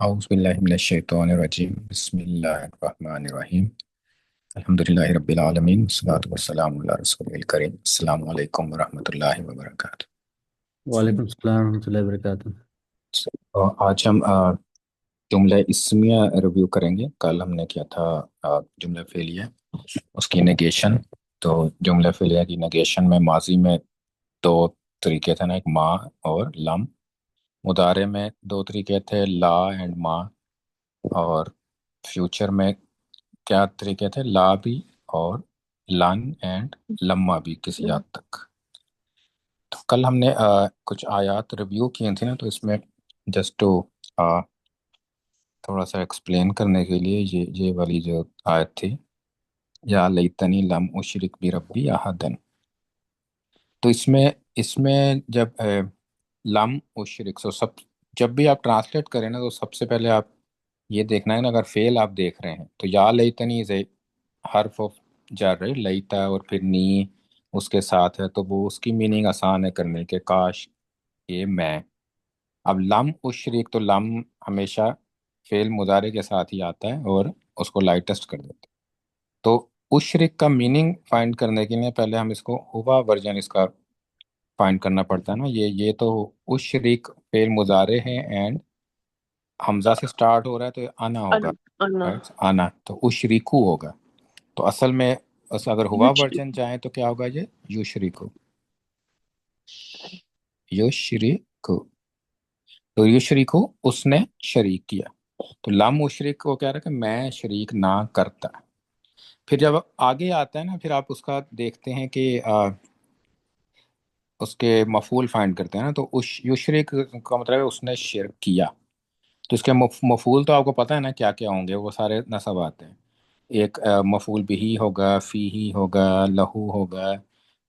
اعوذ باللہ من الشیطان الرجیم بسم اللہ الرحمن الرحیم الحمدللہ رب العالمین والصلاۃ والسلام علی رسول الکریم السلام علیکم ورحمۃ اللہ وبرکاتہ۔ وعلیکم السلام ورحمۃ اللہ وبرکاتہ۔ آج ہم جملہ اسمیہ ریویو کریں گے۔ کل ہم نے کیا تھا جملہ فعلیہ، اس کی نیگیشن۔ تو جملہ فعلیہ کی نیگیشن میں ماضی میں دو طریقے تھے نا، ایک ما اور لم۔ مضارع میں دو طریقے تھے، لا اینڈ ما۔ اور فیوچر میں کیا طریقے تھے، لا بھی اور لن اینڈ لما بھی کسی حد تک۔ تو کل ہم نے کچھ آیات ریویو کی تھیں نا، تو اس میں جسٹ ٹو تھوڑا سا ایکسپلین کرنے کے لیے یہ والی جو آیت تھی، یا لیتنی لم اشرک بربی احدن۔ تو اس میں جب لم اشرک جب بھی آپ ٹرانسلیٹ کریں نا، تو سب سے پہلے آپ یہ دیکھنا ہے نا، اگر فعل آپ دیکھ رہے ہیں تو یا لیتنی از اے حرف آف جر ہے، لیتا اور پھر نی اس کے ساتھ ہے، تو وہ اس کی میننگ آسان ہے کرنے کے، کاش یہ میں۔ اب لم اشرک، تو لم ہمیشہ فعل مضارع کے ساتھ ہی آتا ہے اور اس کو لائٹسٹ کر دیتے ہیں۔ تو اشرک کا میننگ فائنڈ کرنے کے لیے پہلے ہم اس کو ہوا ورژن اس کا فائنڈ کرنا پڑتا ہے نا۔ یہ تو اشرک فعل مضارع ہے اینڈ حمزہ سے سٹارٹ ہو رہا ہے، تو انا ہوگا، اللہ right؟ انا تو اشریکو ہوگا۔ تو اصل میں اگر ہوا ورژن چاہیں تو کیا ہوگا، یہ یشریکو، یشریکو۔ تو یشریکو اس نے شریک کیا، تو لم اشرک کو کہہ رہا ہے کہ میں شریک نہ کرتا۔ پھر جب آگے آتا ہے نا، پھر آپ اس کا دیکھتے ہیں کہ اس کے مفعول فائنڈ کرتے ہیں نا، تو یشرک کا مطلب ہے اس نے شرک کیا۔ تو اس کے مفعول تو آپ کو پتہ ہے نا کیا کیا ہوں گے، وہ سارے نصب آتے ہیں۔ ایک مفعول بھی ہوگا، فی ہی ہوگا، لہو ہوگا،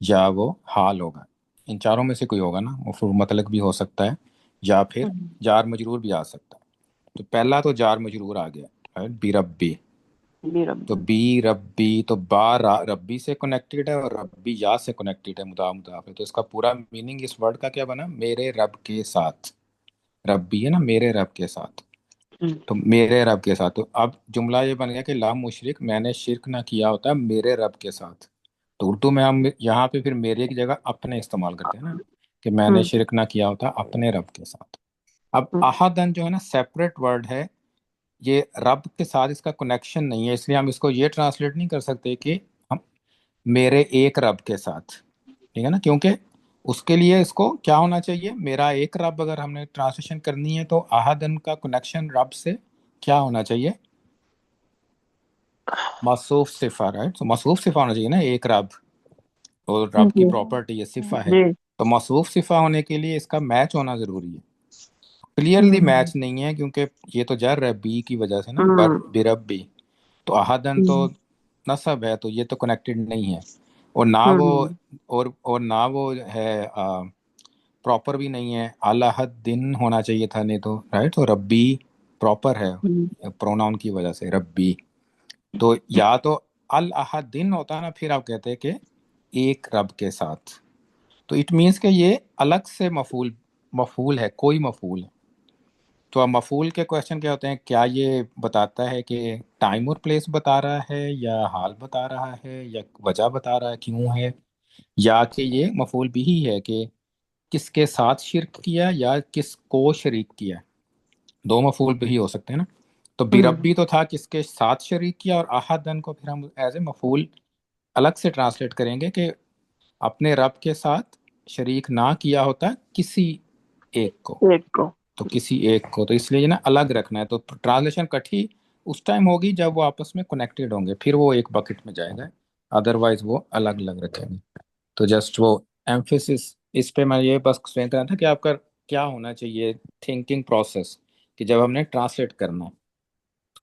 یا وہ حال ہوگا۔ ان چاروں میں سے کوئی ہوگا نا، مفعول مطلق بھی ہو سکتا ہے یا پھر جار مجرور بھی آ سکتا ہے۔ تو پہلا تو جار مجرور آ گیا، بی ربی۔ تو بی ربی، تو با ربی سے کنیکٹڈ ہے اور ربی یا سے کنیکٹڈ ہے، مضاف ہے۔ تو اس کا پورا میننگ اس ورڈ کا کیا بنا، میرے رب کے ساتھ۔ ربی ہے نا، میرے رب کے ساتھ، تو میرے رب کے ساتھ۔ تو اب جملہ یہ بن گیا کہ لا مشرک، میں نے شرک نہ کیا ہوتا ہے میرے رب کے ساتھ۔ تو اردو میں ہم یہاں پہ پھر میرے کی جگہ اپنے استعمال کرتے ہیں نا، کہ میں نے شرک نہ کیا ہوتا اپنے رب کے ساتھ۔ اب احدن جو ہے نا سیپریٹ ورڈ ہے، یہ رب کے ساتھ اس کا کنیکشن نہیں ہے، اس لیے ہم اس کو یہ ٹرانسلیٹ نہیں کر سکتے کہ ہم میرے ایک رب کے ساتھ، ٹھیک ہے نا، کیونکہ اس کے لیے اس کو کیا ہونا چاہیے، میرا ایک رب اگر ہم نے ٹرانسلیشن کرنی ہے تو احدن کا کنیکشن رب سے کیا ہونا چاہیے، موصوف صفہ، رائٹ؟ تو موصوف صفہ ہونا چاہیے نا، ایک رب، اور رب کی پراپرٹی ہے، صفہ ہے۔ تو موصوف صفہ ہونے کے لیے اس کا میچ ہونا ضروری ہے۔ کلیئرلی میچ نہیں ہے کیونکہ یہ تو جر ہے بی کی وجہ سے نا، برب بھی، تو احدن تو نصب ہے، تو یہ تو کنیکٹڈ نہیں ہے، اور نہ وہ اور نہ وہ ہے پراپر بھی نہیں ہے، الاحد دن ہونا چاہیے تھا، نہیں تو رائٹ۔ تو ربی پراپر ہے پروناؤن کی وجہ سے، ربی۔ تو یا تو الاحد دن ہوتا نا، پھر آپ کہتے ہیں کہ ایک رب کے ساتھ، تو اٹ مینس کہ یہ الگ سے مفعول ہے، کوئی مفعول ہے۔ تو اب مفعول کے کوشچن کیا ہوتے ہیں، کیا یہ بتاتا ہے کہ ٹائم اور پلیس بتا رہا ہے، یا حال بتا رہا ہے، یا وجہ بتا رہا ہے کیوں ہے، یا کہ یہ مفعول بھی ہی ہے کہ کس کے ساتھ شرک کیا یا کس کو شریک کیا۔ دو مفعول بھی ہو سکتے ہیں نا۔ تو بربی تو تھا کس کے ساتھ شریک کیا، اور احدن کو پھر ہم ایز اے مفعول الگ سے ٹرانسلیٹ کریں گے کہ اپنے رب کے ساتھ شریک نہ کیا ہوتا کسی ایک کو، تو کسی ایک کو، تو اس لیے نا الگ رکھنا ہے۔ تو ٹرانسلیشن کٹھی اس ٹائم ہوگی جب وہ آپس میں کنیکٹڈ ہوں گے، پھر وہ ایک بکٹ میں جائے گا، ادروائز وہ الگ الگ رکھیں گے۔ تو جسٹ وہ ایمفیسس اس پہ میں یہ بس ایکسپلین کرنا تھا کہ آپ کا کیا ہونا چاہیے تھنکنگ پروسیس، کہ جب ہم نے ٹرانسلیٹ کرنا،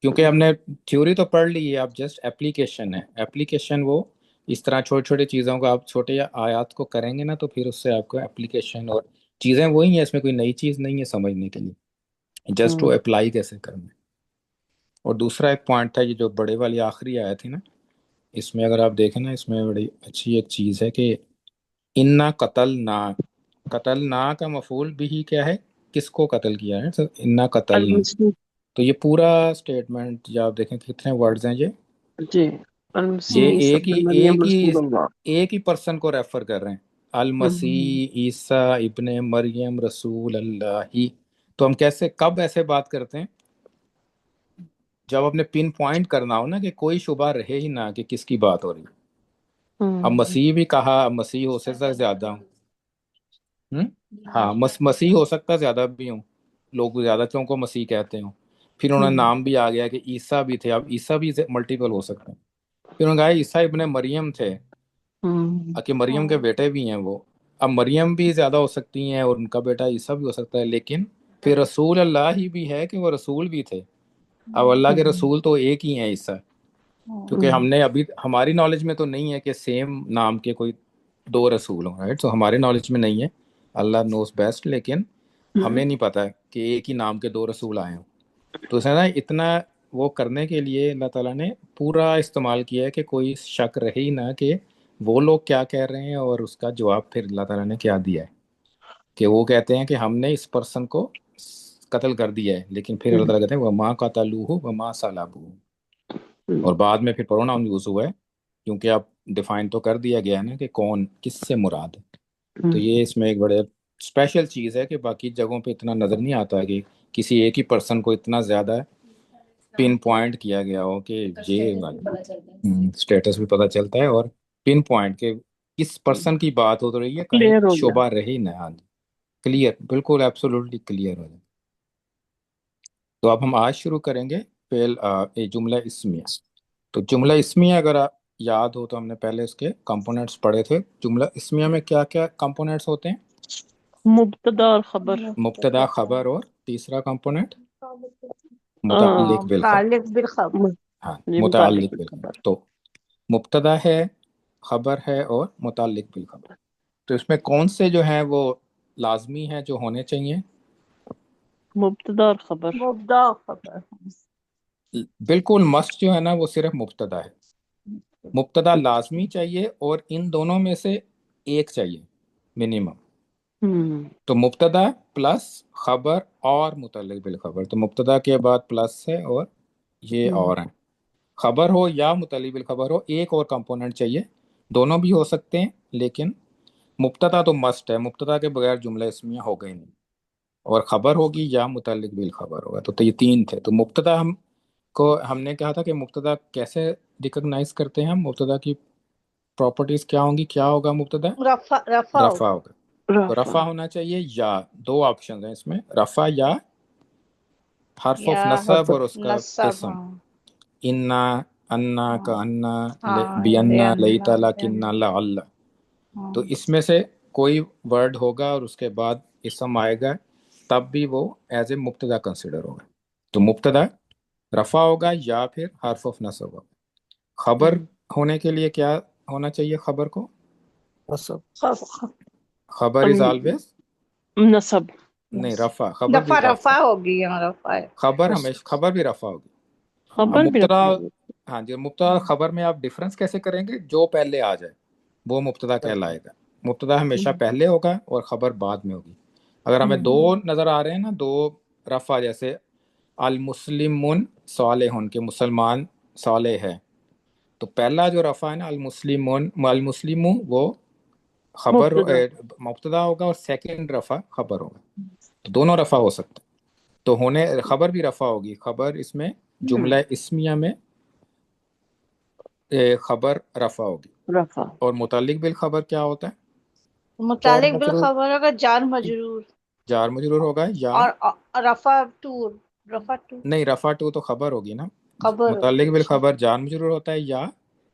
کیونکہ ہم نے تھیوری تو پڑھ لی ہے، اب جسٹ اپلیکیشن ہے۔ اپلیکیشن وہ اس طرح چھوٹی چھوٹی چیزوں کو آپ چھوٹے آیات کو کریں گے نا، تو پھر اس سے آپ کو اپلیکیشن اور چیزیں وہی ہیں، اس میں کوئی نئی چیز نہیں ہے سمجھنے کے لیے، جسٹ وہ اپلائی کیسے کرنا ہے۔ اور دوسرا ایک پوائنٹ تھا، یہ جو بڑے والی آخری آیت تھی نا، اس میں اگر آپ دیکھیں نا، اس میں بڑی اچھی ایک چیز ہے کہ انا قتلنا، قتلنا کا مفعول بھی کیا ہے، کس کو قتل کیا ہے، انا قتلنا، تو یہ پورا اسٹیٹمنٹ یا آپ دیکھیں کتنے ورڈز ہیں یہ جی یہ المسیح ایک ابن ہی مریم رسول اللہ. ایک ہی پرسن کو ریفر کر رہے ہیں، المسیح عیسیٰ ابن مریم رسول اللہ ہی. تو ہم کیسے کب ایسے بات کرتے ہیں؟ جب اپنے پن پوائنٹ کرنا ہو نا کہ کوئی شبہ رہے ہی نہ کہ کس کی بات ہو رہی ہے. اب مسیح بھی کہا، اب مسیح ہو سکتا ہے زیادہ ہوں، ہاں مسیح ہو سکتا ہے زیادہ بھی ہوں، لوگ زیادہ کیوں کو مسیح کہتے ہوں. پھر انہوں نے نام بھی آ گیا کہ عیسیٰ بھی تھے، اب عیسیٰ بھی ملٹیپل ہو سکتے ہیں. پھر انہوں نے کہا عیسیٰ ابن مریم تھے کہ مریم کے بیٹے بھی ہیں وہ. اب مریم بھی زیادہ ہو سکتی ہیں اور ان کا بیٹا عیسیٰ بھی ہو سکتا ہے، لیکن پھر رسول اللہ ہی بھی ہے کہ وہ رسول بھی تھے. اب اللہ کے رسول تو ایک ہی ہیں عیسیٰ، کیونکہ ہم نے ابھی ہماری نالج میں تو نہیں ہے کہ سیم نام کے کوئی دو رسول ہوں، رائٹ؟ تو ہمارے نالج میں نہیں ہے، اللہ نوز بیسٹ، لیکن ہمیں نہیں پتا کہ ایک ہی نام کے دو رسول آئے ہوں. تو اس نے اتنا وہ کرنے کے لیے اللہ تعالیٰ نے پورا استعمال کیا ہے کہ کوئی شک رہے ہی نہ کہ وہ لوگ کیا کہہ رہے ہیں، اور اس کا جواب پھر اللہ تعالیٰ نے کیا دیا ہے کہ وہ کہتے ہیں کہ ہم نے اس پرسن کو قتل کر دیا ہے، لیکن پھر اللہ تعالیٰ کہتے ہیں وَمَا قَتَلُوهُ وَمَا صَلَبُوهُ، اور بعد میں پھر پروناؤن یوز ہوا ہے کیونکہ اب ڈیفائن تو کر دیا گیا ہے نا کہ کون کس سے مراد ہے. تو یہ اس میں ایک بڑے اسپیشل چیز ہے کہ باقی جگہوں پہ اتنا نظر نہیں آتا کہ کسی ایک ہی پرسن کو اتنا زیادہ پن پوائنٹ کیا گیا ہو کہ یہ اسٹیٹس بھی پتہ چلتا ہے اور پن پوائنٹ کہ کس پرسن کی بات ہو رہی ہے، کہیں کلیئر ہو گیا. شبہ رہی نہ. کلیئر، بالکل ایبسولوٹلی کلیئر ہو جائے. تو اب ہم آج شروع کریں گے فعل جملہ اسمیہ. تو جملہ اسمیہ اگر آپ یاد ہو تو ہم نے پہلے اس کے کمپوننٹس پڑھے تھے. جملہ اسمیہ میں کیا کیا کمپوننٹس ہوتے ہیں؟ مبتدا اور خبر. مبتدا، خبر، اور تیسرا کمپوننٹ متعلق بالخبر. ہاں متعلق بالخبر. تو مبتدا ہے، خبر ہے اور متعلق بالخبر. تو اس میں کون سے جو ہیں وہ لازمی ہیں جو ہونے چاہیے؟ مبتدا اور خبر. مبدا خبر. بالکل مسٹ جو ہے نا وہ صرف مبتدا ہے. مبتدا لازمی چاہیے اور ان دونوں میں سے ایک چاہیے منیمم. تو مبتدا پلس خبر اور متعلق بالخبر. تو مبتدا کے بعد پلس ہے اور یہ اور ہیں. خبر ہو یا متعلق بالخبر ہو، ایک اور کمپوننٹ چاہیے. دونوں بھی ہو سکتے ہیں لیکن مبتدا تو مسٹ ہے، مبتدا کے بغیر جملہ اسمیہ ہوگا ہی نہیں. اور خبر ہوگی یا متعلق بالخبر ہوگا. تو یہ تین تھے. تو مبتدا ہم نے کہا تھا کہ مبتدا کیسے ریکگنائز کرتے ہیں ہم؟ مبتدا کی پراپرٹیز کیا ہوں گی؟ کیا ہوگا مبتدا؟ رفع ہوگا. تو رفع ہونا چاہیے یا دو آپشن ہیں اس میں، رفع یا حرف آف نصب اور اس کا قسم. انا، انا کا انا، بینا، لیتا، لکنہ، لعل. تو اس میں سے کوئی ورڈ ہوگا اور اس کے بعد اسم آئے گا تب بھی وہ ایز اے مبتدا کنسیڈر ہوگا. تو مبتدا رفع ہوگا یا پھر حرف آف نصب ہوگا. خبر ہونے کے لیے کیا ہونا چاہیے خبر کو؟ خبر از آلویز نصب. نہیں، رفع. خبر بھی رفع ہوگی. خبر ہمیشہ خبر بھی رفع ہوگی. خبر بھی مبتدا، رفع. ہاں جی، مبتدا اور خبر میں آپ ڈیفرنس کیسے کریں گے؟ جو پہلے آ جائے وہ مبتدا کہلائے گا. مبتدا ہمیشہ پہلے ہوگا اور خبر بعد میں ہوگی. اگر ہمیں دو نظر آ رہے ہیں نا، دو رفع، جیسے المسلمون صالحون کے مسلمان صالح ہے، تو پہلا جو رفع ہے نا المسلمون، المسلموں، وہ خبر مبتدا ہوگا اور سیکنڈ رفع خبر ہوگا. تو دونوں رفع ہو سکتے. تو خبر بھی رفع ہوگی. خبر اس میں جملہ اسمیہ میں خبر رفع ہوگی. اور متعلق بالخبر کیا ہوتا ہے؟ متعلق بالخبر ہوگا جار مجرور. جار مجرور ہوگا یا اور رفع ٹو. نہیں، رفع ٹو تو خبر ہوگی نا. خبر متعلق بالخبر جار مجرور ہوتا ہے یا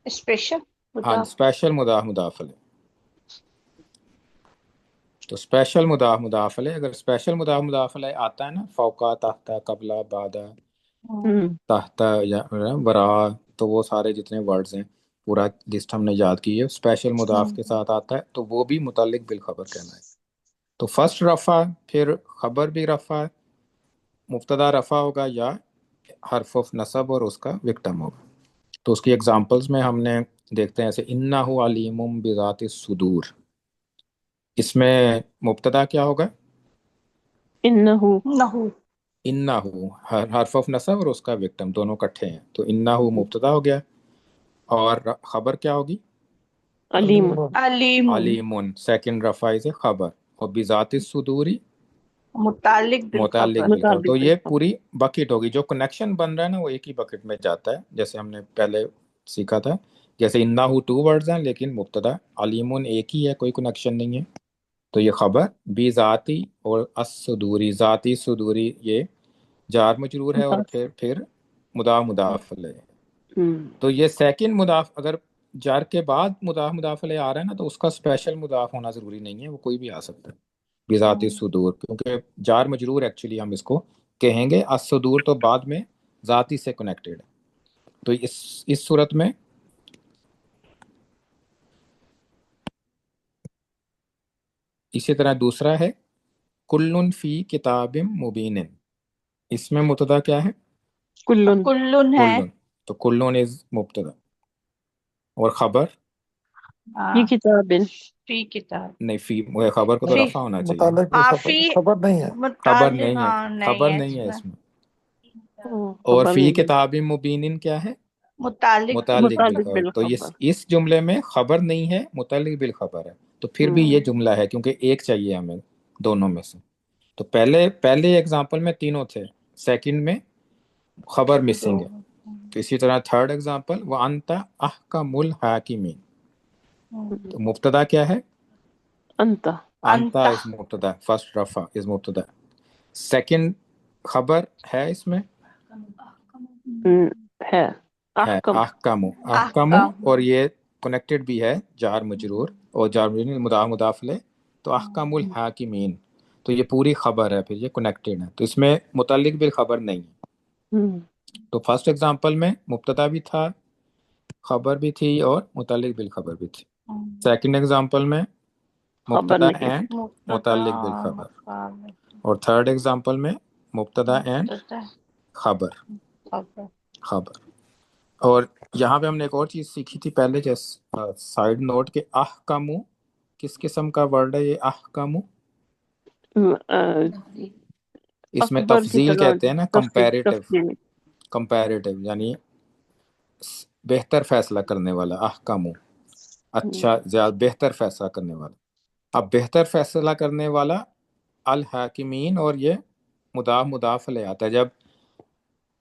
اسپیشل. ہاں اسپیشل مضاف علیہ. تو اسپیشل مضاف علیہ، اگر اسپیشل مضاف علیہ آتا ہے نا، فوقا، تحت، قبلہ، بعد، تحت یا برا، تو وہ سارے جتنے ورڈز ہیں پورا لسٹ ہم نے یاد کی ہے، اسپیشل مضاف کے ساتھ آتا ہے تو وہ بھی متعلق بالخبر کہنا ہے. تو فرسٹ رفع، پھر خبر بھی رفع، مبتدا رفع ہوگا یا حرف آف نصب اور اس کا وکٹم ہوگا. تو اس کی ایگزامپلز میں ہم نے دیکھتے ہیں، ایسے انہ علیم بذات الصدور. اس میں مبتدا کیا ہوگا؟ انہو. इन्नाहु हर्फ ऑफ नसब और उसका विक्टिम दोनों इकट्ठे हैं, तो इन्नाहु मुब्तदा हो गया और खबर क्या होगी? अलीम अलीम अलीमुन सेकंड रफा इज खबर, और बिजाति सुदूरी मुतालिक बिल मुतालिक खबर। बिल खबर। तो ये पूरी बकेट होगी, जो कनेक्शन बन रहा है ना वो एक ही बकेट में जाता है, जैसे हमने पहले सीखा था। जैसे इन्नाहु 2 वर्ड्स हैं लेकिन मुब्तदा अलीमुन एक ही है, कोई कनेक्शन नहीं है, तो ये खबर बी जाती और असदूरी, जाती सुदूरी ये जार मजरूर है और फिर मुदाफ अलैह। तो ये सेकंड मुदाफ अगर जार के बाद मुदाफ अलैह आ रहा है ना, तो उसका स्पेशल मुदाफ होना जरूरी नहीं है, वो कोई भी आ सकता है बिजाती सुदूर, क्योंकि जार मजरूर एक्चुअली हम इसको कहेंगे, असदूर तो बाद में जाती से कनेक्टेड है। तो इस सूरत में इसी तरह दूसरा है कुल्लुन फी किताबिम मुबीनिन, इसमें मुब्तदा क्या है? कुल्लुन कुल्लुन है। कुल्लुन, तो कुल्लुन इज मुब्तदा और खबर ये किताबिन फी किताब नहीं, फी खबर को तो फी रफा होना चाहिए, मुतालिक भी आफी खबर नहीं है। खबर मुतालिक नहीं है, हाँ खबर नहीं नहीं है है इसमें। इसमें। और फी किताबिन मुबीनिन क्या है? मुतालिक मुतालिक बिल मुतालिक खबर। बिल तो इस जुमले में खबर नहीं है, मुतालिक बिल खबर है, तो फिर भी ये जुमला है क्योंकि एक चाहिए हमें दोनों में से। तो पहले एग्जांपल में तीनों थे, सेकंड में खबर मिसिंग है। तो इसी तरह थर्ड एग्जांपल व अंता अहकमुल हाकिमीन, तो मुब्तदा क्या है? अंता अंता इज मुब्तदा, फर्स्ट रफा इज मुब्तदा, सेकंड खबर है इसमें है है अहकम अहकमु, और ये कनेक्टेड भी है जार मजरूर और जार मजरूर मुदाफले, तो अहकमुल हाकिमीन, तो ये पूरी खबर है, फिर ये कनेक्टेड है, तो इसमें मुतालिक बिल खबर नहीं है। तो फर्स्ट एग्जांपल में मुब्तदा भी था, खबर भी थी और मुतालिक बिल खबर भी थी। सेकंड एग्जांपल में मुब्तदा एंड मुतालिक बिल खबर, और थर्ड एग्जांपल में मुब्तदा एंड खबर। और यहाँ पे हमने एक और चीज सीखी थी पहले, जैसे साइड नोट के अहकामु किस किस्म का वर्ड है? ये अहकामु इसमें अकबर की तफजील तरह कहते हैं ना, कंपैरेटिव यानी बेहतर फैसला करने वाला, अहकामु अच्छा ज्यादा बेहतर फैसला करने वाला। अब बेहतर फैसला करने वाला अल हाकिमीन, और ये मुदाफ ले आता है।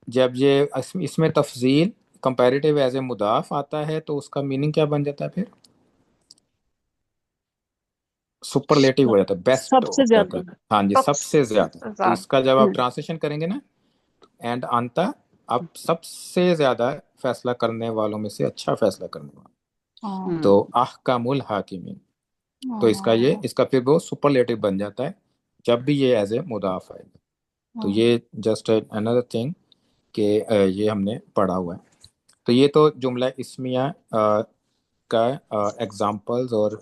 जब ये इसमें तफजील कंपैरेटिव एज ए मुदाफ आता है तो उसका मीनिंग क्या बन जाता है? फिर सुपरलेटिव हो जाता है, बेस्ट सबसे हो जाता है। ज्यादा हाँ जी, सबसे ज्यादा। तो इसका जब आप ट्रांसलेशन करेंगे ना, एंड अंता, अब सबसे ज्यादा फैसला करने वालों में से अच्छा फैसला करने वाला, तो अहकामुल हाकिमीन, तो इसका फिर वो सुपरलेटिव बन जाता है जब भी ये एज ए मुदाफ आएगा। तो ये जस्ट अनदर थिंग कि ये हमने पढ़ा हुआ है। तो ये तो जुमला इस्मिया का एग्जाम्पल्स और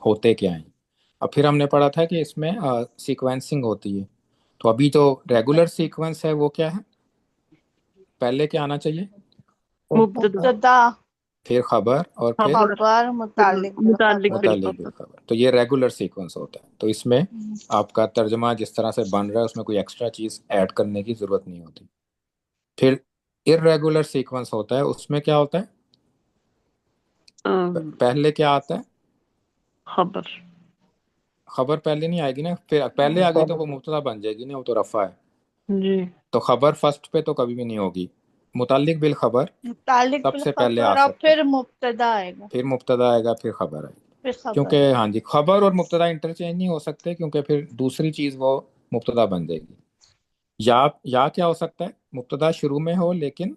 होते क्या हैं। अब फिर हमने पढ़ा था कि इसमें सीक्वेंसिंग होती है। तो अभी तो रेगुलर सीक्वेंस है, वो क्या है? पहले क्या आना चाहिए? मुब्तदा फिर खबर और फिर खबर मुतालिक बिल मुतालिक बिल खबर। तो ये रेगुलर सीक्वेंस होता है। तो इसमें आपका तर्जमा जिस तरह से बन रहा है उसमें कोई एक्स्ट्रा चीज ऐड करने की जरूरत नहीं होती। फिर इर्रेगुलर सीक्वेंस होता है, उसमें क्या होता है? पहले क्या आता है? खबर पहले नहीं आएगी ना, फिर पहले आ गई तो वो मुब्तदा बन जाएगी ना, वो तो रफा है जी। तो खबर फर्स्ट पे तो कभी भी नहीं होगी। मुतालिक बिल खबर सबसे पहले आ सकता है, फिर मुब्तदा आएगा, फिर मुब्तदा आएगा, फिर खबर आएगी, क्योंकि हाँ जी खबर और मुब्तदा इंटरचेंज नहीं हो सकते, क्योंकि फिर दूसरी चीज वो मुब्तदा बन जाएगी। या क्या हो सकता है? मुब्तदा शुरू में हो लेकिन,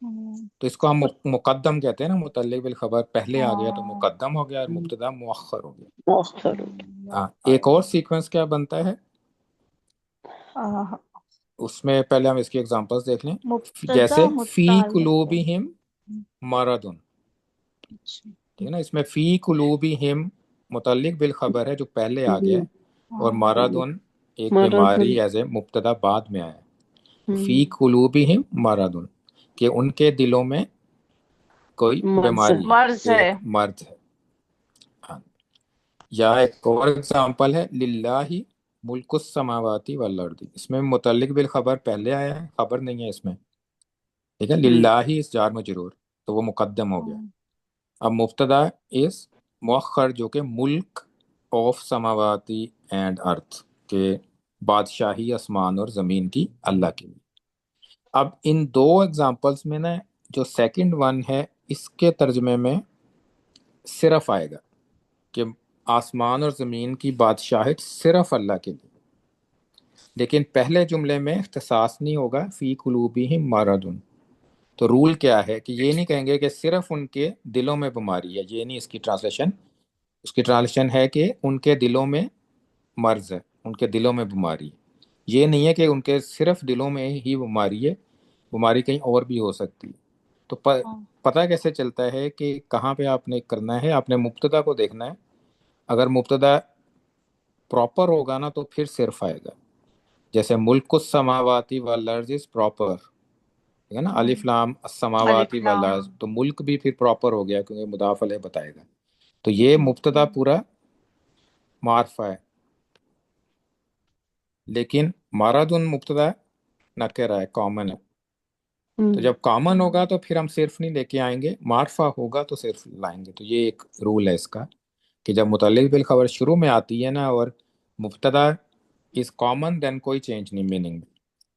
तो इसको हम मुकद्दम कहते हैं ना, मुतल्लिक बिल खबर पहले आ गया तो मुकद्दम हो गया और मुब्तदा मुअख्खर हो गया। हाँ, एक और सीक्वेंस क्या बनता है उसमें, पहले हम इसकी एग्जांपल्स देख लें। जैसे फी कुलूबिहिम मरदुन, ठीक है ना, इसमें फी कुलूबिहिम मुतल्लिक बिल खबर है जो पहले आ गया, और मरदुन एक बीमारी एज ए मुब्तदा बाद में आया। फी कुलूबिहिम मरदुन, कि उनके दिलों में कोई बीमारी है, मर्ज है। हाँ। या एक और एग्जांपल है लिल्लाही मुल्कुस समावाती वल अर्दी, इसमें मुतल्लिक बिल खबर पहले आया है, खबर नहीं है इसमें, ठीक है। लिल्लाही इस जार मजरूर, तो वो मुकद्दम हो गया। अब मुब्तदा इस मुअख्खर जो कि मुल्क ऑफ समावाती एंड अर्थ के, बादशाही आसमान और ज़मीन की अल्लाह के लिए। अब इन दो एग्जांपल्स में ना जो सेकंड वन है इसके तर्जमे में सिर्फ आएगा कि आसमान और ज़मीन की बादशाहत सिर्फ अल्लाह के लिए, लेकिन पहले जुमले में इख्तिसास नहीं होगा फ़ी कुलूबिहिम मरदुन। तो रूल क्या है कि ये नहीं कहेंगे कि सिर्फ उनके दिलों में बीमारी है, ये नहीं इसकी ट्रांसलेशन। उसकी ट्रांसलेशन है कि उनके दिलों में मर्ज है, उनके दिलों में बीमारी है। ये नहीं है कि उनके सिर्फ दिलों में ही बीमारी है, बीमारी कहीं और भी हो सकती है। तो पता कैसे चलता है कि कहाँ पे आपने करना है, आपने मुब्तदा को देखना है। अगर मुब्तदा प्रॉपर होगा ना तो फिर सिर्फ आएगा, जैसे मुल्कुस समावाती वल अर्ज़ इज प्रॉपर, ठीक है ना, अलिफ लाम समावाती वल अर्ज़, तो मुल्क भी फिर प्रॉपर हो गया क्योंकि मुदाफ अलैह बताएगा। तो ये मुब्तदा पूरा मारफा है, लेकिन मारादुन मुब्तदा नकेरा है, कॉमन है। तो जब कॉमन होगा तो फिर हम सिर्फ नहीं लेके आएंगे, मारफा होगा तो सिर्फ लाएंगे। तो ये एक रूल है इसका कि जब मुतल्लिक बिल खबर शुरू में आती है ना और मुब्तदा इज कॉमन, देन कोई चेंज नहीं मीनिंग में।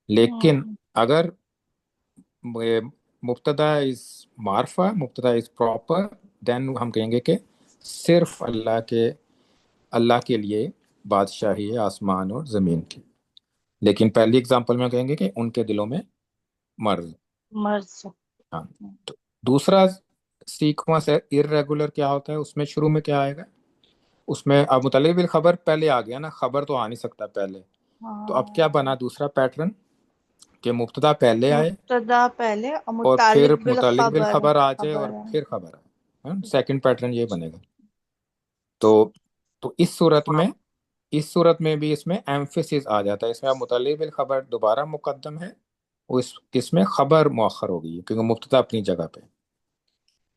लेकिन अगर मुब्तदा इज मारफा, मुब्तदा इज प्रॉपर, देन हम कहेंगे कि सिर्फ अल्लाह के लिए बादशाही है आसमान और ज़मीन की। लेकिन पहली एग्जांपल में कहेंगे कि उनके दिलों में मर्ज। हाँ। तो दूसरा सीक्वेंस है इर्रेगुलर, क्या होता है उसमें, शुरू में क्या आएगा उसमें। अब मुतल्लिक बिल खबर पहले आ गया ना, खबर तो आ नहीं सकता पहले। तो अब क्या बना दूसरा पैटर्न कि मुब्तदा पहले आए मुब्तदा पहले और फिर मुतालिक बिल मुतल्लिक बिल खबर खबर आ जाए और फिर खबर आए। सेकंड पैटर्न ये बनेगा। तो इस सूरत में भी इसमें एम्फेसिस आ जाता है। इसमें अब मुतल्लिक बिल खबर दोबारा मुकद्दम है, इसमें खबर मुअख्खर हो गई है क्योंकि मुब्तदा अपनी जगह पे।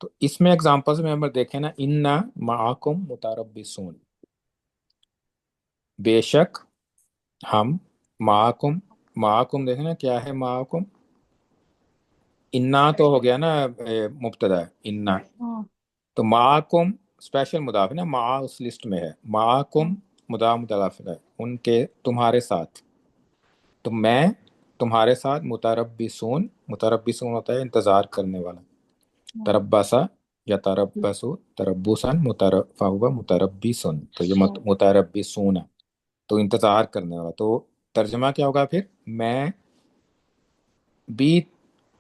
तो इसमें एग्जांपल्स में हम देखें ना, इन्ना माकुम मुतरब्बिसून, बेशक हम, माकुम, माकुम देखें ना क्या है माकुम। इन्ना तो हो गया ना मुब्तदा इन्ना, तो माकुम स्पेशल मुदाफ है ना, मा उस लिस्ट में है, माकुम मुदाफ मुतलाफ है उनके तुम्हारे साथ। तो मैं तुम्हारे साथ मुतरब्बिसून, मुतरब्बिसून होता है इंतजार करने वाला, तरब्बसा या तरब्बसु तरब्बुसन मुतरफ़ा मुतरब्बिसुन, तो ये मुतरब्बिसून है, तो इंतजार करने वाला। तो तर्जमा क्या होगा फिर, मैं भी,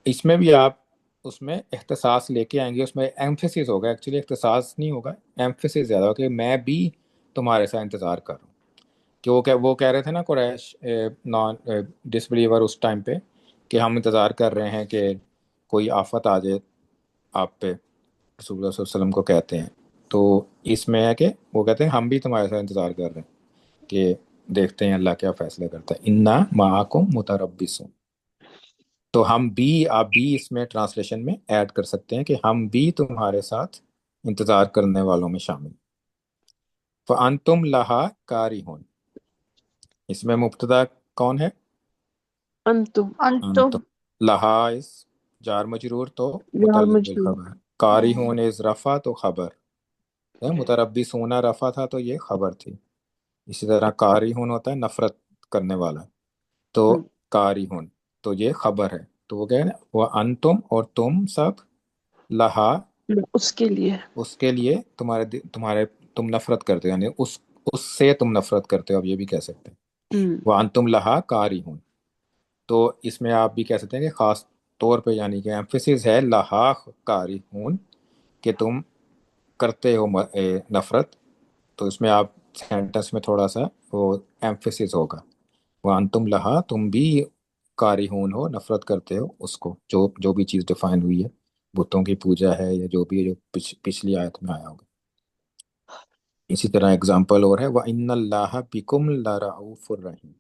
इसमें भी आप उसमें एहतसास लेके आएंगे, उसमें एम्फेसिस होगा, एक्चुअली एहतसास नहीं होगा, एम्फेसिस ज़्यादा होगा कि मैं भी तुम्हारे साथ इंतज़ार कर रहा हूँ। कि वो कह रहे थे ना कुरैश नॉन डिसबिलीवर उस टाइम पे कि हम इंतज़ार कर रहे हैं कि कोई आफत आ जाए आप पे, रसूल सल्लल्लाहु अलैहि वसल्लम को कहते हैं। तो इसमें है कि वो कहते हैं हम भी तुम्हारे साथ इंतज़ार कर रहे हैं कि देखते हैं अल्लाह क्या फैसला करता है। इन्ना माकुम मुतरब्बिसून, तो हम भी, आप भी इसमें ट्रांसलेशन में ऐड कर सकते हैं कि हम भी तुम्हारे साथ इंतज़ार करने वालों में शामिल। फ़अंतुम लहा कारिहून, इसमें मुब्तदा कौन है, अंतुम अंतुम। लहा इस जार मजरूर तो यार मुतल्लिक बिल मजबूर। खबर, कारिहून इस रफ़ा तो खबर है, मुतरब्बिसूना रफ़ा था तो ये खबर थी। इसी तरह कारिहून होता है नफरत करने वाला, तो कारिहून, तो ये खबर है। तो वो क्या है, वो अंतुम और तुम सब, लहा उसके लिए, तुम्हारे तुम नफरत करते हो, यानी उससे तुम नफरत करते हो, अब ये भी कह सकते हैं। वो अंतुम लहा कारिहून, तो इसमें आप भी कह सकते हैं कि खास तौर पे, यानी कि एम्फेसिस है लहा कारिहून कि तुम करते हो नफरत। तो इसमें आप सेंटेंस में थोड़ा सा वो एम्फेसिस होगा, वो अंतुम लहा, तुम भी कारिहून हो, नफरत करते हो उसको, जो जो भी चीज़ डिफाइन हुई है, बुतों की पूजा है या जो भी है, जो पिछली आयत में आया होगा। इसी तरह एग्जाम्पल और है, व इन्नल्लाह बिकुम लरऊफुर रहीम।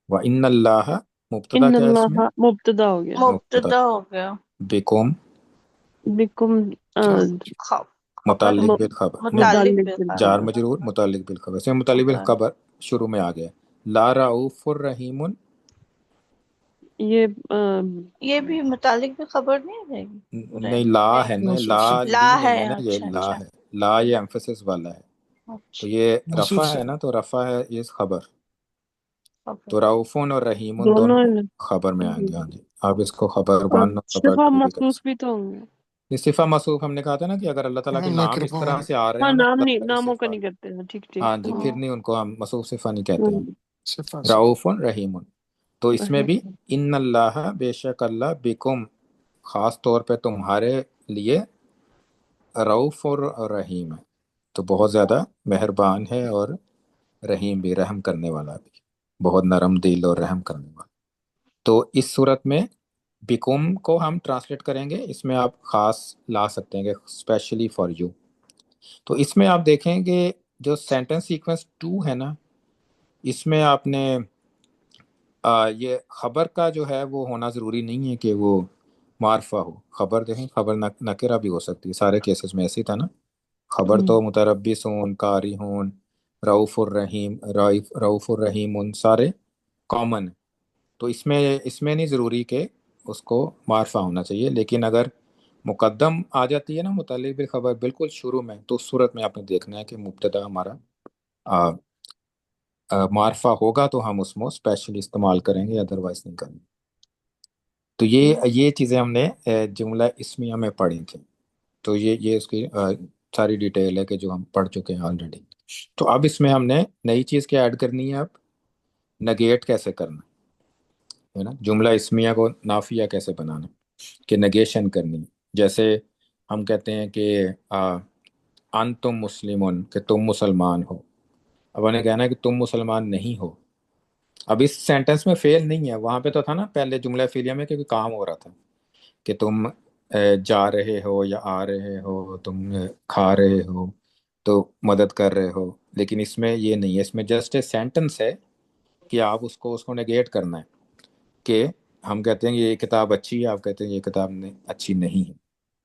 व इन्नल्लाह मुब्तदा क्या है इसमें, मुब्तदा हो गया, मुब्तदा हो गया, बिकुम बिकुम मुताल्लिक बिल खबर, मुतालिक बिल जार खबर, मजरूर मुताल्लिक बिल खबर, इसमें मुताल्लिक बिल खबर शुरू में आ गया। ला रऊफुर रहीमुन, ये भी मुतालिक भी खबर नहीं रहेगी? नहीं ला है ना, ला ला ली है, नहीं है ना, ये अच्छा ला अच्छा है, ला ये एम्फेसिस वाला है, अच्छा तो ये मौसूफ रफा से है ना, तो रफा है ये खबर। खबर। तो रऊफुन और रहीमुन दोनों दोनों है ना। खबर में आएंगे। हाँ जी, आप इसको खबर और 1 और खबर सिफा 2 भी कर मखसूस सकते भी तो होंगे। हैं। सिफा मसूफ हमने कहा था ना कि अगर अल्लाह ताला के हाँ नाम इस तरह नकरपान से आ रहे हाँ हो ना, नाम नहीं, अल्लाह की नामों का सिफा, नहीं करते हैं, ठीक ठीक। हाँ जी, फिर हाँ नहीं उनको हम मसूफ सिफा नहीं कहते हैं। सिफा से रऊफुन रहीमुन, तो इसमें भी रहीम। इन्नल्लाह बेशक अल्लाह बिकुम खास तौर पे तुम्हारे लिए रऊफ और रहीम है, तो बहुत ज़्यादा मेहरबान है और रहीम भी, रहम करने वाला भी, बहुत नरम दिल और रहम करने वाला। तो इस सूरत में बिकुम को हम ट्रांसलेट करेंगे, इसमें आप खास ला सकते हैं कि स्पेशली फॉर यू। तो इसमें आप देखेंगे जो सेंटेंस सीक्वेंस 2 है ना, इसमें आपने ये खबर का जो है वो होना ज़रूरी नहीं है कि वो मारफा हो। खबर देखें, खबर नकिरा भी हो सकती है, सारे केसेस में ऐसे ही था ना। खबर तो मुतरब्बिस हों, कारी हों, रऊफ़ुर रहीम, रऊफ़ुर रहीम, उन सारे कॉमन। तो इसमें इसमें नहीं ज़रूरी कि उसको मारफा होना चाहिए, लेकिन अगर मुकद्दम आ जाती है ना मुतल्लिक़ बिल खबर बिल्कुल शुरू में, तो उस सूरत में आपने देखना है कि मुब्तदा हमारा मारफा होगा तो हम उसको स्पेशली इस्तेमाल करेंगे, अदरवाइज नहीं करेंगे। तो ये चीज़ें हमने जुमला इस्मिया में पढ़ी थी। तो ये उसकी सारी डिटेल है कि जो हम पढ़ चुके हैं ऑलरेडी। तो अब इसमें हमने नई चीज़ क्या ऐड करनी है, अब नगेट कैसे करना है ना, जुमला इस्मिया को नाफिया कैसे बनाना, कि नगेशन करनी है। जैसे हम कहते हैं कि तुम मुस्लिमुन, कि तुम मुसलमान हो। अब उन्हें कहना है कि तुम मुसलमान नहीं हो। अब इस सेंटेंस में फेल नहीं है, वहां पे तो था ना पहले जुमला फेलिया में, क्योंकि काम हो रहा था कि तुम जा रहे हो या आ रहे हो, तुम खा रहे हो, तो मदद कर रहे हो। लेकिन इसमें ये नहीं है, इसमें जस्ट ए सेंटेंस है कि आप उसको उसको नेगेट करना है। कि हम कहते हैं कि ये किताब अच्छी है, आप कहते हैं ये किताब अच्छी नहीं है।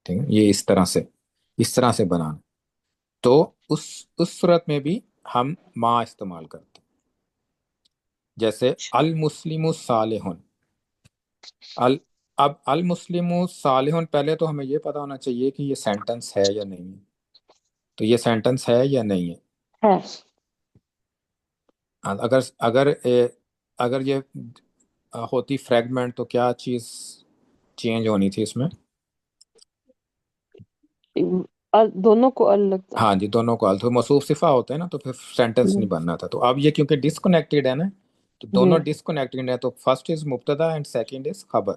ठीक है, ये इस तरह से बनाना। तो उस सूरत में भी हम माँ इस्तेमाल करते हैं। जैसे अल मुस्लिमु सालिहुन, अल अब अल मुस्लिमु सालिहुन, पहले तो हमें ये पता होना चाहिए कि ये सेंटेंस है या नहीं है। तो ये सेंटेंस है या नहीं है। है। अगर अगर अगर ये होती फ्रेगमेंट, तो क्या चीज चेंज होनी थी इसमें। दोनों को अल लगता है। हाँ जी, दोनों को अल, तो मौसूफ सिफा होते हैं ना, तो फिर सेंटेंस नहीं बनना था। तो अब ये क्योंकि डिसकनेक्टेड है ना, तो दोनों जी डिसकनेक्टेड है, तो फर्स्ट इज मुब्तदा एंड सेकंड इज खबर।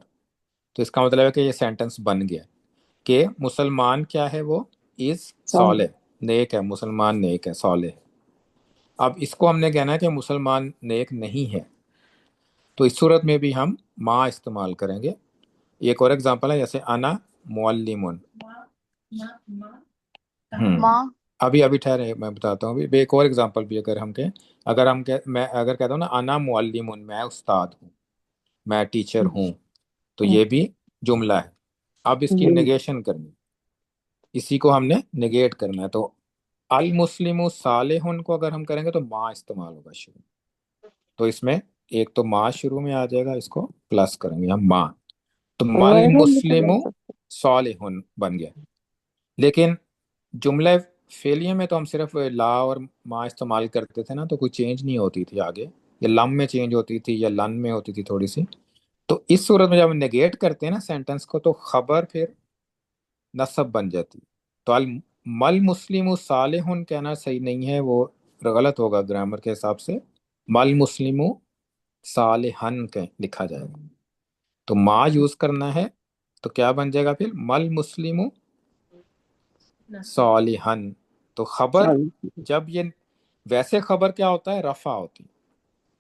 तो इसका मतलब है कि ये सेंटेंस बन गया कि मुसलमान क्या है, वो इज सॉरी। सॉले, नेक है, मुसलमान नेक है, सॉले है। अब इसको हमने कहना है कि मुसलमान नेक नहीं है, तो इस सूरत में भी हम माँ इस्तेमाल करेंगे। एक और एग्जांपल है, जैसे अना मुअल्लिमुन। माँ अभी अभी ठहरे, मैं बताता हूँ अभी एक और एग्जांपल भी। अगर मैं अगर कहता हूँ ना अना मुअल्लिमुन, मैं उस्ताद हूँ, मैं टीचर हूँ, तो ये भी जुमला है। अब इसकी जी नेगेशन करनी, इसी को हमने नेगेट करना है। तो अल मुस्लिमु सालिहुन को अगर हम करेंगे तो माँ इस्तेमाल होगा शुरू। तो इसमें एक तो माँ शुरू में आ जाएगा, इसको प्लस करेंगे हम माँ, तो मल वरना भी तो कर मुस्लिमु सकते। सालिहुन बन गया। लेकिन जुमले फेलियर में तो हम सिर्फ ला और माँ इस्तेमाल करते थे ना, तो कोई चेंज नहीं होती थी आगे, या लम में चेंज होती थी या लन में होती थी थोड़ी सी। तो इस सूरत में जब हम नेगेट करते हैं ना सेंटेंस को, तो खबर फिर नसब बन जाती। तो अल मल मुस्लिम सालिहुन कहना सही नहीं है, वो गलत होगा ग्रामर के हिसाब से। मल मुस्लिम सालिहन के लिखा जाएगा, तो माँ यूज करना है। तो क्या बन जाएगा फिर, मल मुस्लिम सालिहन। तो खबर, सॉरी। जब ये वैसे खबर क्या होता है, रफा होती है।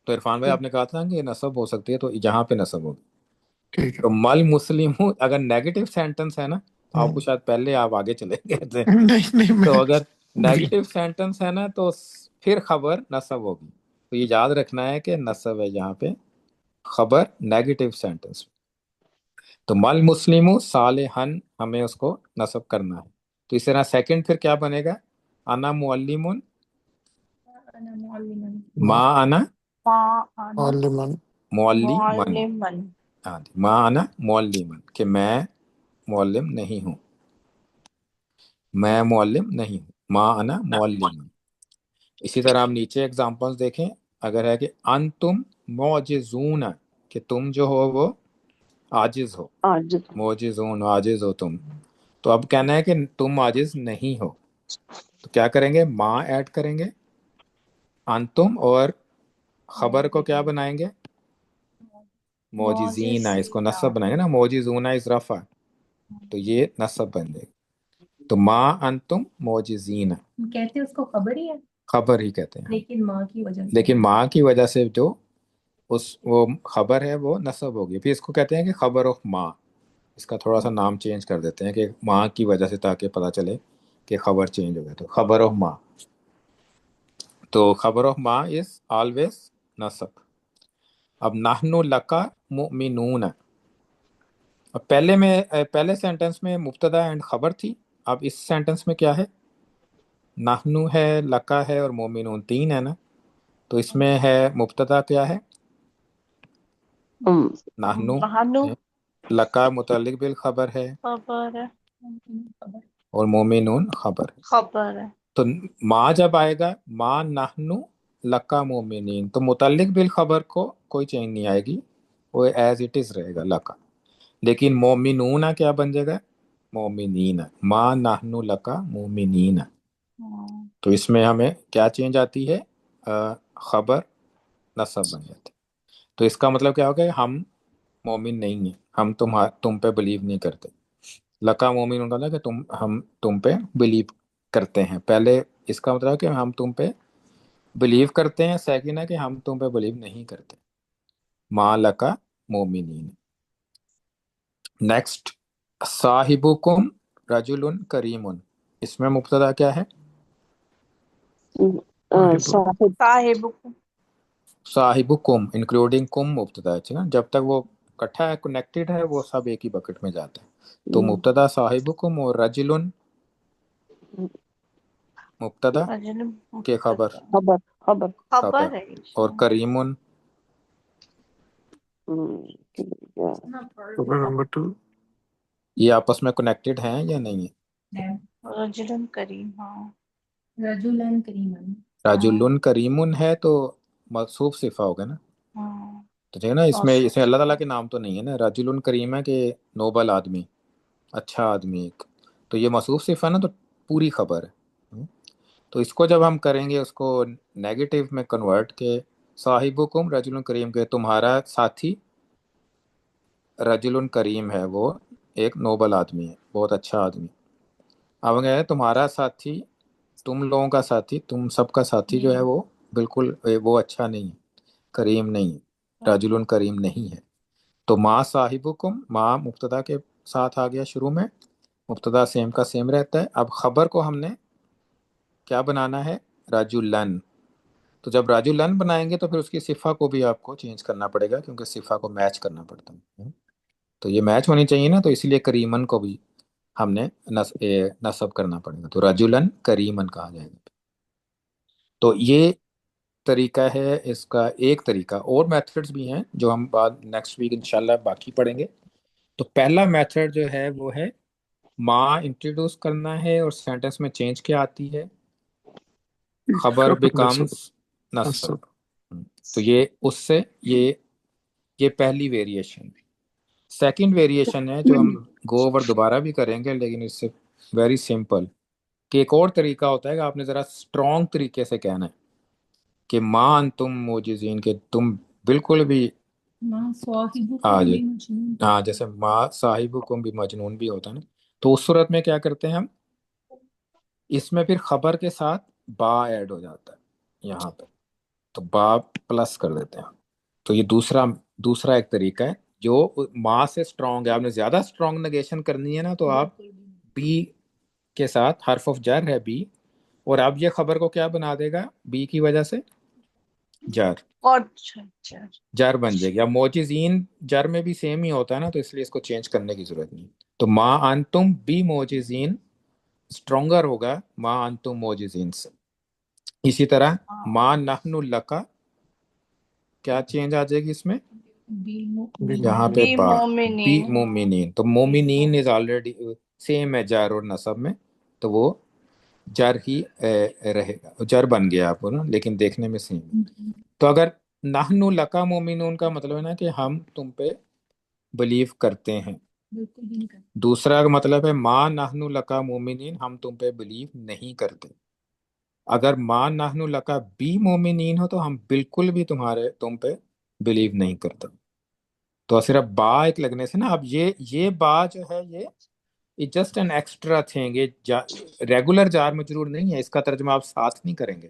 तो इरफान भाई आपने कहा था कि नसब हो सकती है, तो यहाँ पे नसब होगी। ठीक है तो मल मुस्लिम अगर नेगेटिव सेंटेंस है ना, तो आपको शायद पहले आप आगे चले गए थे। नहीं नहीं मैं तो अगर भूल नेगेटिव सेंटेंस है ना, तो फिर खबर नसब होगी। तो ये याद रखना है कि नसब है यहाँ पे, खबर नेगेटिव सेंटेंस। तो मल मुस्लिमु सालिहन हमें उसको नसब करना है। तो इस तरह सेकंड फिर क्या बनेगा, अना मुअल्लिमुन मा आना मुअल्लिमन मुअल्लिमन। मुअल्लिमन। हाँ जी, मा आना मुअल्लिमन, कि मैं मुअल्लिम नहीं हूँ, मैं मुअल्लिम नहीं हूँ, मा आना मुअल्लिमन। इसी तरह हम नीचे एग्जांपल्स देखें, अगर है कि अंतुम मोजिजून, कि तुम जो हो वो आजिज हो, आज मोजिजून आजिज हो तुम। तो अब कहना है कि तुम आजिज नहीं हो, तो क्या करेंगे, माँ ऐड करेंगे अंतुम, और खबर को क्या बनाएंगे, मोजिजीना, इसको नस्ब बनाएंगे ना, मोजिजूना इस रफा, तो ये नस्ब बन जाएगा। तो माँ अंतुम मोजिजीना, कहते हैं उसको खबर ही है, खबर ही कहते हैं, लेकिन माँ की वजह से लेकिन माँ की वजह से जो उस वो खबर है वो नस्ब होगी, फिर इसको कहते हैं कि खबर ऑफ माँ। इसका थोड़ा सा नाम चेंज कर देते हैं कि माँ की वजह से, ताकि पता चले कि खबर चेंज हो गया, तो खबर ऑफ माँ। तो खबर ऑफ माँ इज ऑलवेज नसब। अब नाहनु लका मुमिनून, अब पहले सेंटेंस में मुब्तदा एंड खबर थी, अब इस सेंटेंस में क्या है, नाहनु है, लका है और मोमिनून, तीन है ना, तो इसमें है मुब्तदा क्या है, नाहनु नाहनु है, लका मुतल्लिक बिल खबर है, खबर है, और मोमिनून खबर है। खबर है। तो माँ जब आएगा, माँ नाहनु लका मोमिनीन, तो मुतल्लिक बिल खबर को कोई चेंज नहीं आएगी, वो एज इट इज रहेगा लका। लेकिन मोमिनूना क्या बन जाएगा, मोमिनीना, माँ नाहनु लका मोमिनीना। तो इसमें हमें क्या चेंज आती है, खबर नसब बन जाती है। तो इसका मतलब क्या हो गया, हम मोमिन नहीं है, हम तुम पे बिलीव नहीं करते। लका मोमिन उनका था कि हम तुम पे बिलीव करते हैं, पहले इसका मतलब है कि हम तुम पे बिलीव करते हैं, सेकंड है कि हम तुम पे बिलीव नहीं करते। मा लका मोमिनीन। नेक्स्ट, साहिबुकुम रजुलुन करीमुन, इसमें मुब्तदा क्या है, साहिब साहिब साहिबुकुम इंक्लूडिंग कुम मुब्तदा है, ठीक है, जब तक वो इकट्ठा है, कनेक्टेड है, वो सब एक ही बकेट में जाता है। तो मुब्तदा साहिबुकुम और रजुलुन मुब्तदा के खबर, खबर खबर खबर खबर, है। और करीमुन खबर नंबर 2 ये आपस में कनेक्टेड हैं या नहीं है। रजुलन करीम। हाँ रजुलन करीमन। राजुलुन करीमुन है तो मौसूफ सिफा होगा ना, हाँ तो ठीक है ना, इसमें इसमें अल्लाह ताला के नाम तो नहीं है ना, राजुलुन करीम है कि नोबल आदमी, अच्छा आदमी एक, तो ये मौसूफ सिफा ना, तो पूरी खबर है। तो इसको जब हम करेंगे उसको नेगेटिव में कन्वर्ट के, साहिबुकुम रजुलुन करीम, के तुम्हारा साथी रजुलुन करीम है, वो एक नोबल आदमी है, बहुत अच्छा आदमी। अब है तुम्हारा साथी, तुम लोगों का साथी, तुम सबका साथी जो है वो बिल्कुल वो अच्छा नहीं है, करीम नहीं है, राजुलन करीम नहीं है। तो माँ साहिबुकुम, माँ मुब्तदा के साथ आ गया शुरू में, मुब्तदा सेम का सेम रहता है। अब खबर को हमने क्या बनाना है, राजुलन। तो जब राजुलन बनाएंगे तो फिर उसकी सिफा को भी आपको चेंज करना पड़ेगा, क्योंकि सिफा को मैच करना पड़ता है, तो ये मैच होनी चाहिए ना, तो इसलिए करीमन को भी हमने नसब करना पड़ेगा, तो राजुलन करीमन कहा जाएगा। तो ये तरीका है इसका, एक तरीका, और मेथड्स भी हैं जो हम बाद नेक्स्ट वीक इंशाल्लाह बाकी पढ़ेंगे। तो पहला मेथड जो है वो है माँ इंट्रोड्यूस करना है और सेंटेंस में चेंज क्या आती है, खबर बिकम्स नसब। तो ये उससे ये पहली वेरिएशन। सेकंड वेरिएशन है जो हम गो ओवर दोबारा भी करेंगे, लेकिन इससे वेरी सिंपल, कि एक और तरीका होता है कि आपने ज़रा स्ट्रॉन्ग तरीके से कहना है कि मान तुम मोजिजीन, के तुम बिल्कुल भी माँ साहिबुकुम हाँ जी, भी मजनून। हाँ जैसे माँ साहिबुकुम भी मजनून भी होता है ना, तो उस सूरत में क्या करते हैं हम, इसमें फिर खबर के साथ बा ऐड हो जाता है यहाँ पे, तो बा प्लस कर देते हैं। तो ये दूसरा दूसरा एक तरीका है जो माँ से स्ट्रॉन्ग है। आपने ज्यादा स्ट्रॉन्ग नेगेशन करनी है ना, तो आप बी के साथ, हर्फ ऑफ जर है बी, और अब ये खबर को क्या बना देगा, बी की वजह से जर, और अच्छा जर बन जाएगी। अब मोजिजीन जर में भी सेम ही होता है ना, तो इसलिए इसको चेंज करने की जरूरत नहीं। तो माँ अंतुम बी मोजिजीन स्ट्रोंगर होगा माँ अंतुम मोजिजीन से, इसी तरह मा नहनु लका, क्या चेंज आ जाएगी इसमें, यहाँ पे बी बा बी मोमिनीन। मोमिनीन, तो मोमिनीन इज ऑलरेडी सेम है जर और नसब में, तो वो जर ही रहेगा, जर बन गया आपको ना, लेकिन देखने में सेम है। तो अगर नहनु लका मोमिनून का मतलब है ना कि हम तुम पे बिलीव करते हैं। दूसरा का मतलब है मा नहनु लका मोमिनीन, हम तुम पे बिलीव नहीं करते। अगर मा नहनु लका बी मोमिनीन हो तो हम बिल्कुल भी तुम पे बिलीव नहीं करते। तो सिर्फ बा एक लगने से ना, अब ये बा जो है ये जस्ट एन एक्स्ट्रा थिंग, ये रेगुलर जार मजरूर नहीं है। इसका तर्जुमा आप साथ नहीं करेंगे,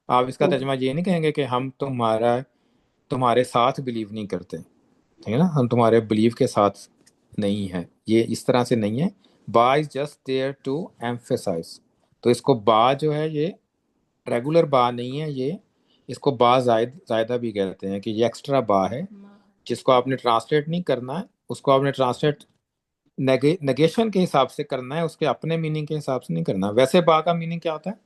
आप इसका तर्जुमा ये नहीं कहेंगे कि हम तुम्हारे साथ बिलीव नहीं करते, ठीक है ना, हम तुम्हारे बिलीव के साथ नहीं है, ये इस तरह से नहीं है। बा is just there to emphasize. तो इसको बा जो है ये रेगुलर बा नहीं है, ये इसको बा जायदा भी कहते हैं कि ये एक्स्ट्रा बा है, जिसको आपने ट्रांसलेट नहीं करना है, उसको आपने ट्रांसलेट नेगेशन के हिसाब से करना है, उसके अपने मीनिंग के हिसाब से नहीं करना। वैसे बा का मीनिंग क्या होता है,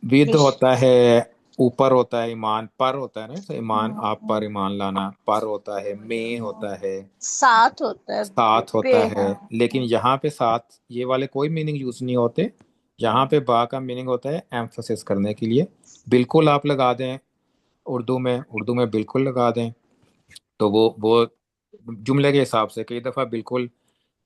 विद होता है, ऊपर होता है, ईमान पर होता है ना, तो ईमान आप पर ईमान लाना, पर होता है, में होता है, साथ होता है, साथ होता पे, है। लेकिन यहाँ पे साथ ये वाले कोई मीनिंग यूज नहीं होते। यहाँ पे बा का मीनिंग होता है एम्फोसिस करने के लिए। बिल्कुल आप लगा दें उर्दू में बिल्कुल लगा दें, तो वो जुमले के हिसाब से कई दफा बिल्कुल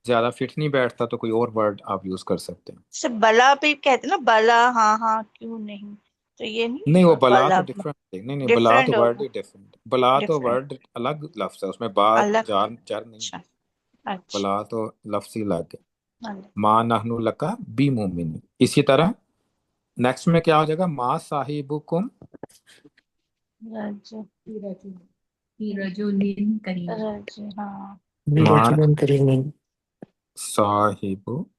ज्यादा फिट नहीं बैठता, तो कोई और वर्ड आप यूज कर सकते हैं। से बला भी कहते हैं ना, बला, हाँ हाँ क्यों नहीं, तो ये नहीं, नहीं, वो बला बला तो डिफरेंट है, नहीं बला तो डिफरेंट वर्ड होगा, ही डिफरेंट, बला तो डिफरेंट, वर्ड अलग लफ्ज है, उसमें बा अलग, जार जार नहीं है। अच्छा अच्छा, बला तो लफ्ज ही अलग है। अलग। मा नहनु लका बी मोमिन। इसी तरह नेक्स्ट में क्या हो जाएगा, मा साहिबुकुम, रज रजुलिन करीम। रज, हाँ मा रजुलन करीमन। साहिबुकुम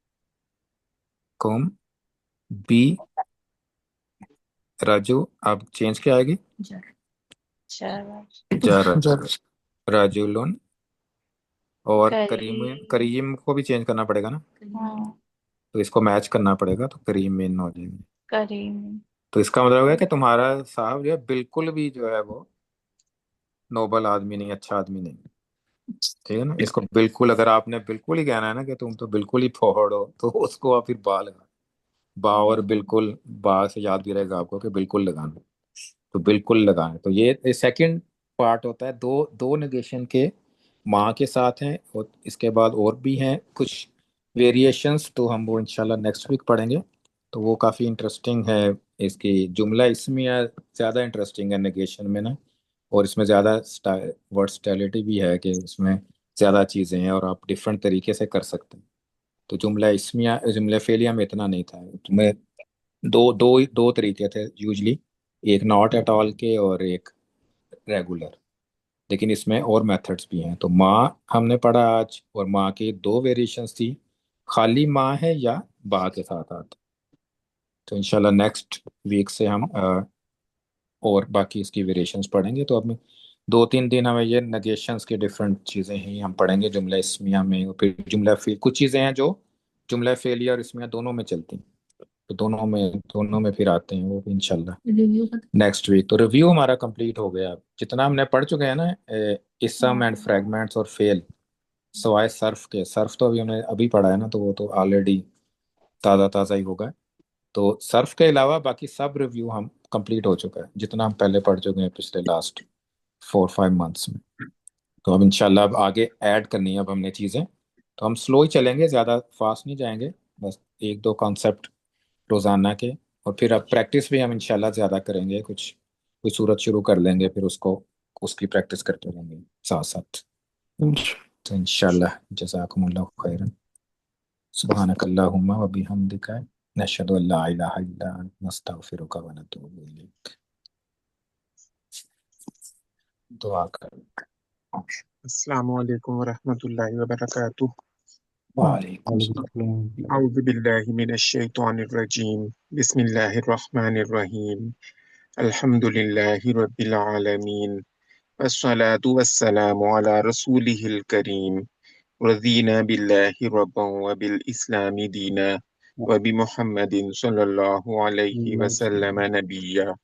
बी रजु, अब चेंज क्या आएगी, चल जर जर रजुलन। और करीम, करीम को भी चेंज करना पड़ेगा ना, हाँ तो इसको मैच करना पड़ेगा, तो करीम में हो जाएगी। करीम, तो इसका मतलब है कि तुम्हारा साहब जो है बिल्कुल भी जो है वो नोबल आदमी नहीं, अच्छा आदमी नहीं, ठीक है ना। इसको बिल्कुल, अगर आपने बिल्कुल ही कहना है ना कि तुम तो बिल्कुल ही फोहड़ हो, तो उसको आप फिर बा लगा, बा और बिल्कुल, बा से याद भी रहेगा आपको कि बिल्कुल लगाना, तो बिल्कुल लगाना। तो ये सेकंड पार्ट होता है, दो दो नेगेशन के माँ के साथ हैं, और इसके बाद और भी हैं कुछ वेरिएशंस, तो हम वो इंशाल्लाह नेक्स्ट वीक पढ़ेंगे। तो वो काफ़ी इंटरेस्टिंग है। इसकी जुमला इसमें ज़्यादा इंटरेस्टिंग है नेगेशन में ना, और इसमें ज़्यादा वर्सटैलिटी भी है कि इसमें ज़्यादा चीज़ें हैं और आप डिफरेंट तरीके से कर सकते हैं। तो जुमला इसमिया जुमला फेलिया में इतना नहीं था, तुम्हें दो तरीके थे यूजली, एक नॉट एट ऑल के और एक रेगुलर। लेकिन इसमें और मेथड्स भी हैं। तो माँ हमने पढ़ा आज, और माँ की दो वेरिएशंस थी, खाली माँ है या बा के साथ आते। तो इंशाल्लाह नेक्स्ट वीक से हम और बाकी इसकी वेरिएशंस पढ़ेंगे। तो अब 2-3 दिन हमें ये नेगेशंस की डिफरेंट चीज़ें ही हम पढ़ेंगे जुमला इसमिया में, और फिर जुमला फेल, कुछ चीज़ें हैं जो जुमला फेलिया और इसमिया दोनों में चलती हैं, तो दोनों में फिर आते हैं वो भी इंशाल्लाह रिव्यू नेक्स्ट वीक। तो रिव्यू हमारा कंप्लीट हो गया, जितना हमने पढ़ चुके हैं ना, इसम एंड फ्रैगमेंट्स और फेल, सवाए सर्फ तो अभी हमने अभी पढ़ा है ना, तो वो तो ऑलरेडी ताज़ा ताज़ा ही होगा। तो सर्फ के अलावा बाकी सब रिव्यू हम कंप्लीट हो चुका है, जितना हम पहले पढ़ चुके हैं पिछले लास्ट 4-5 मंथ्स में। तो अब इंशाल्लाह अब आगे ऐड करनी है अब हमने चीज़ें, तो हम स्लो ही चलेंगे, ज़्यादा फास्ट नहीं जाएंगे, बस 1-2 कॉन्सेप्ट रोज़ाना के। और फिर अब प्रैक्टिस भी हम इंशाल्लाह ज़्यादा करेंगे, कुछ कोई सूरत शुरू कर लेंगे, फिर उसको उसकी प्रैक्टिस करते रहेंगे साथ साथ। तो इंशाल्लाह जज़ाकुमुल्लाहु खैरन, सुब्हानकल्लाहुम्मा व बिहम्दिका, नशहदु अल्ला इलाहा इल्ला अंता, नस्तगफिरुका व नतूबु इलैक। दुआ कर। अस्सलामु अलैकुम वरहमतुल्लाहि वबरकातुह। वालेकुम वालेकुम सलाम। सलाम। अऊज़ु बिल्लाहि मिनश शैतानिर रजीम। बिस्मिल्लाहिर रहमानिर रहीम। अल्हम्दुलिल्लाहि रब्बिल आलमीन। वस्सलातु वस्सलामु अला रसूलिहिल करीम। रज़ीना बिल्लाहि रब्बन व बिल इस्लामी दीना وبمحمد صلى الله عليه وسلم نبيا.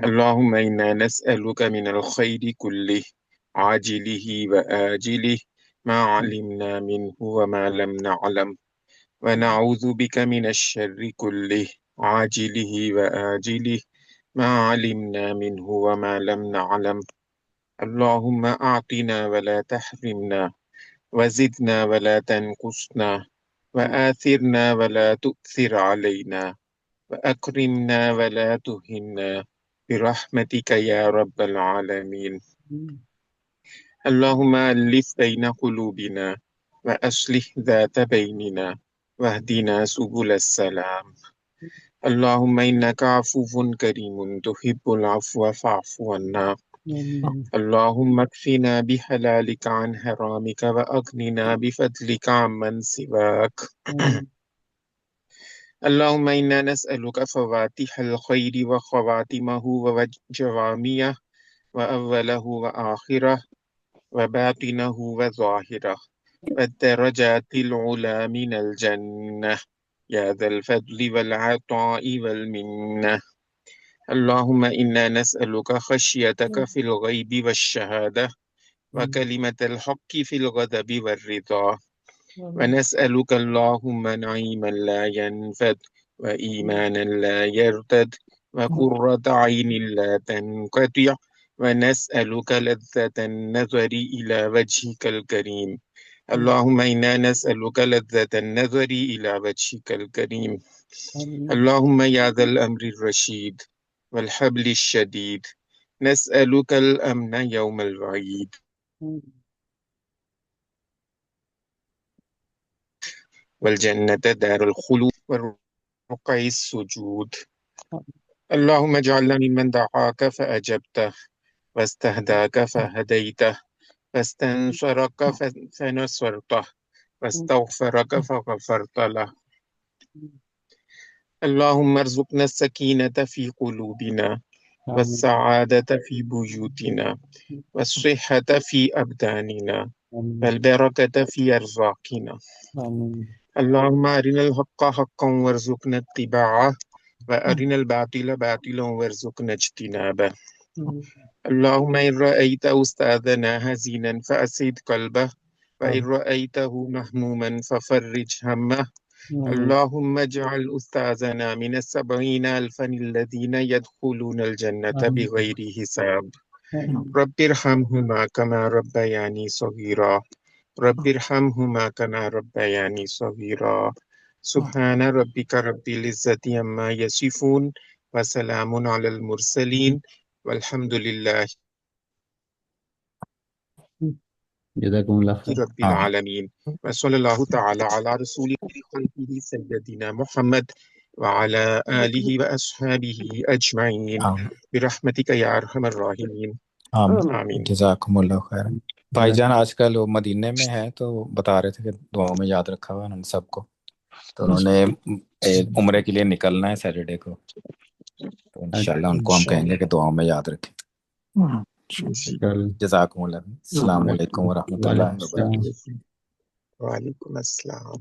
اللهم إنا نسألك من الخير كله عاجله وآجله ما علمنا منه وما لم نعلم، ونعوذ بك من الشر كله عاجله وآجله ما علمنا منه وما لم نعلم. اللهم أعطنا ولا تحرمنا، وزدنا ولا تنقصنا، وآثرنا ولا تؤثر علينا، وأكرمنا ولا تهنا، برحمتك يا رب العالمين. اللهم ألف بين قلوبنا، وأصلح ذات بيننا، واهدنا سبل السلام. اللهم إنك عفو كريم تحب العفو فاعف عنا. اللهم اكفنا بحلالك عن حرامك، وأغننا بفضلك عمن سواك. اللهم إنا نسألك فواتح الخير وخواتمه وجوامعه وأوله وآخره وباطنه وظاهره، والدرجات العلى من الجنة يا ذا الفضل والعطاء والمنة. اللهم إنا نسألك خشيتك في الغيب والشهادة، وكلمة الحق في الغضب والرضا، ونسألك اللهم نعيما لا ينفد، وإيمانا لا يرتد، وقرة عين لا تنقطع، ونسألك لذة النظر إلى وجهك الكريم. اللهم إنا نسألك لذة النظر إلى وجهك الكريم. اللهم يا ذا الأمر الرشيد والحبل الشديد، نسألك الأمن يوم الوعيد، والجنة دار الخلود، والرقع السجود. اللهم اجعلنا ممن دعاك فأجبته، واستهداك فهديته، واستنصرك فنصرته، واستغفرك فغفرت له. اللهم ارزقنا السكينة في قلوبنا، والسعادة في بيوتنا، والصحة في أبداننا، والبركة في أرزاقنا. اللهم أرنا الحق حقا وارزقنا اتباعه، وأرنا الباطل باطلا وارزقنا اجتنابه. اللهم إن رأيت أستاذنا حزينا فأسعد قلبه، وإن رأيته مهموما ففرج همه. اللهم اجعل أستاذنا من 70,000 الذين يدخلون الجنة بغير حساب. رب ارحمهما كما ربياني صغيرا، رب ارحمهما كما ربياني صغيرا. سبحان ربك رب العزة عما يصفون، وسلام على المرسلين، والحمد لله جزاكم اللہ خیر. رب العالمین. وصلی اللہ تعالی علی رسول خلقه سیدنا محمد وعلى آلہ وأصحابہ اجمعین برحمتک یا ارحم الراحمین. آمین. جزاکم اللہ خیر. بھائی جان آج کل وہ مدینے میں ہے تو بتا رہے تھے کہ دعاؤں میں یاد رکھا ہوا ہے انہوں سب کو، تو انہوں نے عمرے کے لیے نکلنا ہے سیٹرڈے کو، تو انشاءاللہ ان کو ہم کہیں گے کہ دعاؤں میں یاد رکھیں. جزاکم اللہ. السلام علیکم ورحمۃ اللہ وبرکاتہ. وعلیکم السلام.